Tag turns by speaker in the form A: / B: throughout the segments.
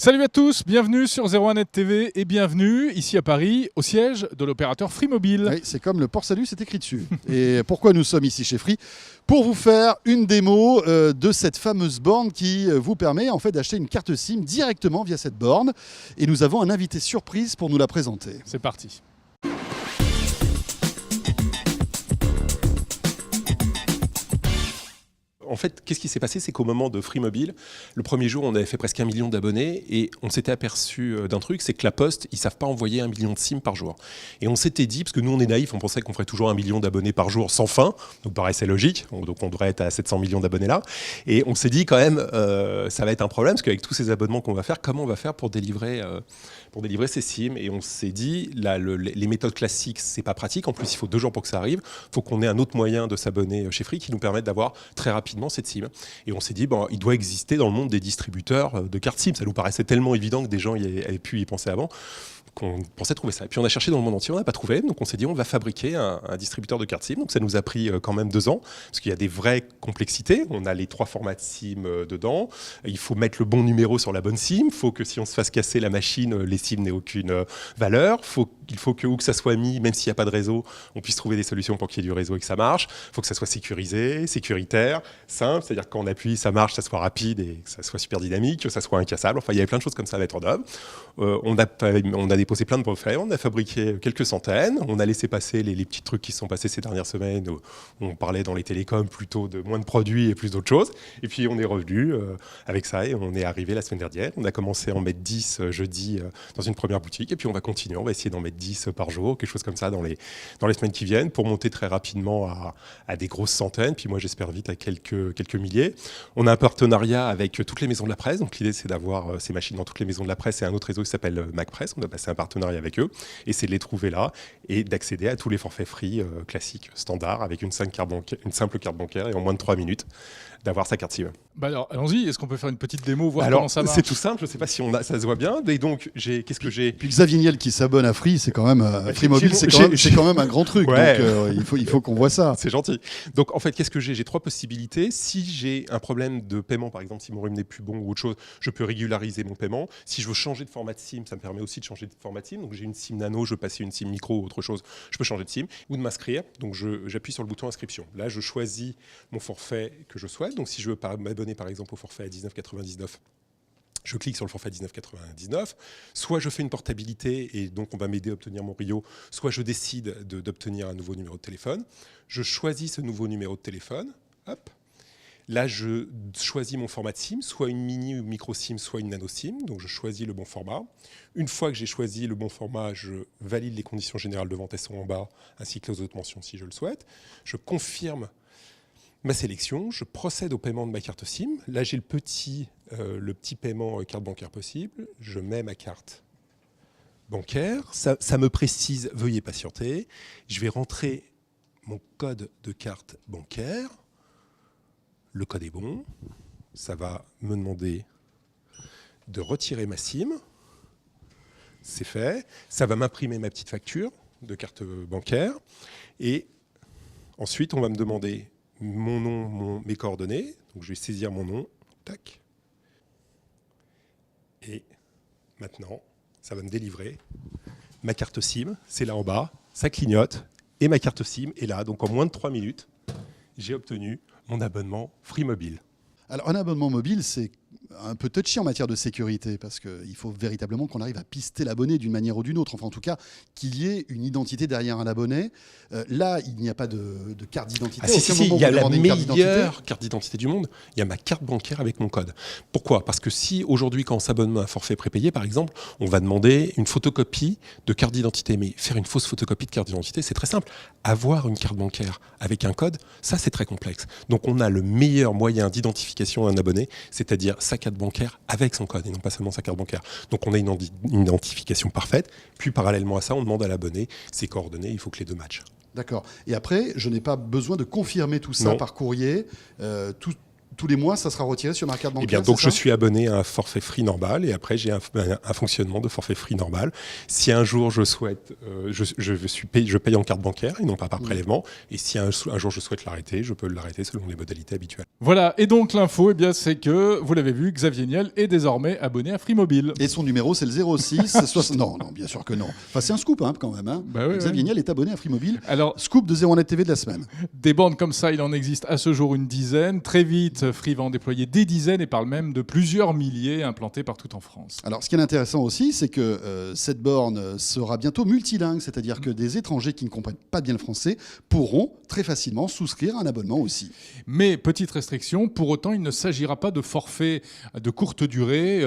A: Salut à tous, bienvenue sur 01net TV et bienvenue ici à Paris au siège de l'opérateur Free Mobile.
B: Oui, c'est comme le port salut, c'est écrit dessus. Et pourquoi nous sommes ici chez Free? Pour vous faire une démo de cette fameuse borne qui vous permet en fait d'acheter une carte SIM directement via cette borne. Et nous avons un invité surprise pour nous la présenter.
A: C'est parti.
C: En fait, qu'est-ce qui s'est passé? C'est qu'au moment de Free Mobile, le premier jour, on avait fait presque 1 million d'abonnés et on s'était aperçu d'un truc, c'est que la Poste, ils ne savent pas envoyer 1 million de SIM par jour. Et on s'était dit, parce que nous, on est naïfs, on pensait qu'on ferait toujours 1 million d'abonnés par jour sans fin, donc paraissait logique, donc on devrait être à 700 millions d'abonnés là. Et on s'est dit quand même, ça va être un problème, parce qu'avec tous ces abonnements qu'on va faire, comment on va faire pour délivrer ces SIM? Et on s'est dit, là, les méthodes classiques, c'est pas pratique. En plus, il faut 2 jours pour que ça arrive. Il faut qu'on ait un autre moyen de s'abonner chez Free qui nous permette d'avoir très rapidement cette SIM. Et on s'est dit, il doit exister dans le monde des distributeurs de cartes SIM. Ça nous paraissait tellement évident que des gens avaient pu y penser avant, qu'on pensait trouver ça. Et puis on a cherché dans le monde entier, on n'a pas trouvé. Donc on s'est dit, on va fabriquer un distributeur de cartes SIM. Donc ça nous a pris quand même 2 ans, parce qu'il y a des vraies complexités. On a les 3 formats de SIM dedans. Il faut mettre le bon numéro sur la bonne SIM. Il faut que si on se fasse casser la machine, les SIM n'aient aucune valeur. Il faut que où que ça soit mis, même s'il n'y a pas de réseau, on puisse trouver des solutions pour qu'il y ait du réseau et que ça marche. Il faut que ça soit sécurisé, sécuritaire, simple. C'est-à-dire que quand on appuie, ça marche, ça soit rapide et que ça soit super dynamique, que ça soit incassable. Enfin, il y avait plein de choses comme ça à mettre en œuvre. On a déposé plein de brevets, on a fabriqué quelques centaines, on a laissé passer les petits trucs qui se sont passés ces dernières semaines où on parlait dans les télécoms plutôt de moins de produits et plus d'autres choses. Et puis on est revenu avec ça et on est arrivé la semaine dernière. On a commencé à en mettre 10 jeudi dans une première boutique et puis on va continuer, on va essayer d'en mettre 10 par jour, quelque chose comme ça dans les semaines qui viennent pour monter très rapidement à des grosses centaines. Puis moi j'espère vite à quelques milliers. On a un partenariat avec toutes les maisons de la presse, donc l'idée c'est d'avoir ces machines dans toutes les maisnes de la presse et un autre réseau qui s'appelle MacPress. On a passé un partenariat avec eux et c'est de les trouver là et d'accéder à tous les forfaits Free classiques, standards, avec une simple carte bancaire et en moins de 3 minutes d'avoir sa carte SIM.
A: Alors allons-y, est-ce qu'on peut faire une petite démo, voir comment ça marche?
C: C'est tout simple, je ne sais pas si ça se voit bien. Et donc, qu'est-ce que j'ai?
B: Puis Xavier Niel qui s'abonne à Free, c'est quand même Free Mobile, c'est quand même un grand truc.
C: Ouais.
B: Donc il faut qu'on voit ça.
C: C'est gentil. Donc en fait, qu'est-ce que j'ai? J'ai 3 possibilités. Si j'ai un problème de paiement, par exemple, si mon rhume n'est plus bon ou autre chose, je peux régulariser mon paiement. Si je veux changer de format de SIM, ça me permet aussi de changer de format de SIM. Donc j'ai une SIM nano, je veux passer une SIM micro ou autre chose, je peux changer de SIM. Ou de m'inscrire. Donc j'appuie sur le bouton inscription. Là, je choisis mon forfait que je souhaite. Donc si je veux m'abonner par exemple au forfait à 19,99, je clique sur le forfait 19,99, soit je fais une portabilité et donc on va m'aider à obtenir mon Rio, soit je décide d'obtenir un nouveau numéro de téléphone. Je choisis ce nouveau numéro de téléphone, hop. Là, je choisis mon format de SIM, soit une mini ou micro SIM, soit une nano SIM. Donc je choisis le bon format. Une fois que j'ai choisi le bon format, je valide les conditions générales de vente, elles sont en bas, ainsi que les autres mentions si je le souhaite. Je confirme ma sélection, je procède au paiement de ma carte SIM. Là, j'ai le petit paiement carte bancaire possible. Je mets ma carte bancaire. Ça me précise, veuillez patienter. Je vais rentrer mon code de carte bancaire. Le code est bon. Ça va me demander de retirer ma SIM. C'est fait. Ça va m'imprimer ma petite facture de carte bancaire. Et ensuite, on va me demander mon nom, mes coordonnées. Donc je vais saisir mon nom, tac. Et maintenant, ça va me délivrer ma carte SIM. C'est là en bas, ça clignote. Et ma carte SIM est là. Donc en moins de 3 minutes, j'ai obtenu mon abonnement Free Mobile.
B: Alors un abonnement mobile, c'est un peu touchy en matière de sécurité parce qu'il faut véritablement qu'on arrive à pister l'abonné d'une manière ou d'une autre. Enfin, en tout cas, qu'il y ait une identité derrière un abonné. Là, il n'y a pas de carte d'identité.
C: Il y a la meilleure carte d'identité du monde. Il y a ma carte bancaire avec mon code. Pourquoi? Parce que si aujourd'hui, quand on s'abonne à un forfait prépayé, par exemple, on va demander une photocopie de carte d'identité. Mais faire une fausse photocopie de carte d'identité, c'est très simple. Avoir une carte bancaire avec un code, ça, c'est très complexe. Donc, on a le meilleur moyen d'identification d'un abonné, c'est-à-dire sa carte bancaire avec son code et non pas seulement sa carte bancaire. Donc on a une identification parfaite, puis parallèlement à ça, on demande à l'abonné ses coordonnées, il faut que les 2 matchent.
B: D'accord. Et après, je n'ai pas besoin de confirmer tout ça par courrier. tous les mois, ça sera retiré sur ma carte bancaire.
C: Eh bien, donc
B: c'est
C: je
B: ça
C: suis abonné à un forfait free normal et après j'ai un fonctionnement de forfait free normal. Si un jour je souhaite, je paye en carte bancaire et non pas par prélèvement. Et si un jour je souhaite l'arrêter, je peux l'arrêter selon les modalités habituelles.
A: Voilà, et donc l'info, eh bien, c'est que, vous l'avez vu, Xavier Niel est désormais abonné à Free Mobile.
B: Et son numéro, c'est le 06 60... Non, bien sûr que non. Enfin, c'est un scoop quand même. Hein.
A: Bah oui,
B: Xavier Niel est abonné à Free Mobile.
A: Alors,
B: Scoop de 01net TV de la semaine.
A: des bornes comme ça, il en existe à ce jour une dizaine. Très vite, Free va en déployer des dizaines et parle même de plusieurs milliers implantés partout en France.
B: Alors, ce qui est intéressant aussi, c'est que cette borne sera bientôt multilingue, c'est-à-dire que des étrangers qui ne comprennent pas bien le français pourront très facilement souscrire un abonnement aussi.
A: Mais, petite restriction, pour autant, il ne s'agira pas de forfaits de courte durée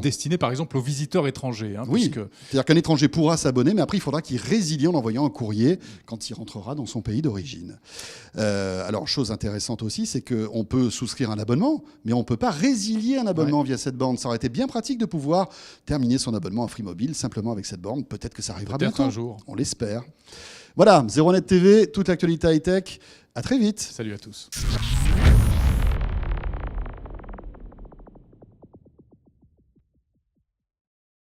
A: destinés par exemple aux visiteurs étrangers.
B: Oui,
A: puisque...
B: c'est-à-dire qu'un étranger pourra s'abonner, mais après il faudra qu'il résilie en envoyant un courrier quand il rentrera dans son pays d'origine. Alors, chose intéressante aussi, c'est qu'on peut souscrire un abonnement, mais on ne peut pas résilier un abonnement via cette borne. Ça aurait été bien pratique de pouvoir terminer son abonnement à Free Mobile simplement avec cette borne. Peut-être que ça arrivera
A: Peut-être
B: bientôt.
A: un jour.
B: On l'espère. Voilà, 01net TV, toute l'actualité high-tech. À très vite.
A: Salut à tous.